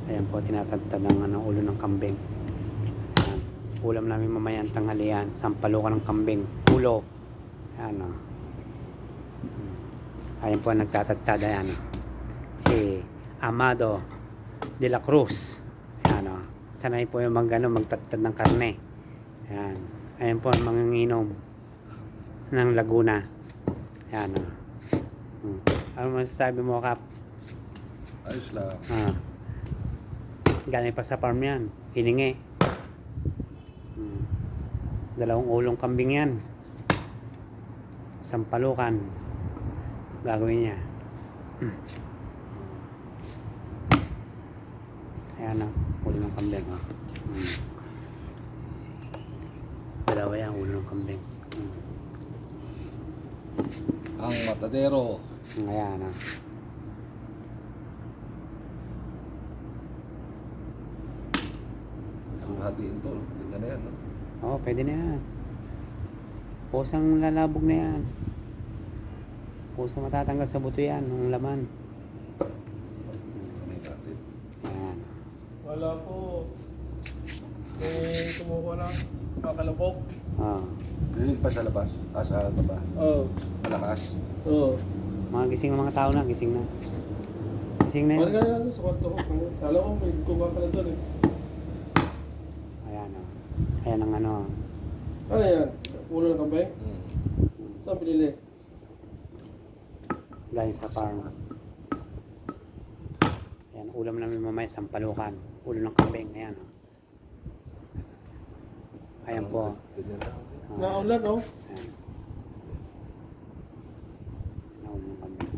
Ayan po, tinatagtad ng ulo ng kambing. Ayan. Ulam namin mamayang tanghalian, sampalukan ng kambing, ulo. Ayan o. Ayan po nagtatagtad. Ayan o. Si Amado de la Cruz. Ayan o. Sanay po yung magtagtad ng karne. Ayan. Ayan po ang manginginom ng Laguna. Ayan o. Ano masasabi mo, Kap? Ayos lang. Galing pa sa farm yan. Hiningi. Dalawang ulong kambing yan. Sampalukan. Gagawin niya. Ayan o. Ulo ng kambing o. Dalawa yan. Ulo ng kambing. Ang matadero. Ayan o. Ang hatiin to, no? Ganyan na yan, no? Oo, pwede na yan. Pusang lalabog na yan. Pusang matatanggal sa buto yan, ng laman. Kamay natin. Ayan. Wala po. May kumuha ng kakalabog. Oo. Rinig pa sa labas. Sa baba. Oo. Malakas. Oo. Mga gising ng mga tao na, gising na. Gising na Ano yun. kaya sa kwarto ko? Kala ko may kumuha ka na doon eh. Ayan o. Ayan ang ano. Ano yan? Ulo ng kambing? Saan pinili? Galing sa farm. Ayan, ulam namin mamaya, sampalukan. Ulo ng kambing, ayan o. Ayan po. Ganyan na. Oh, Naulan oh. ayan. Ulo ng kambing.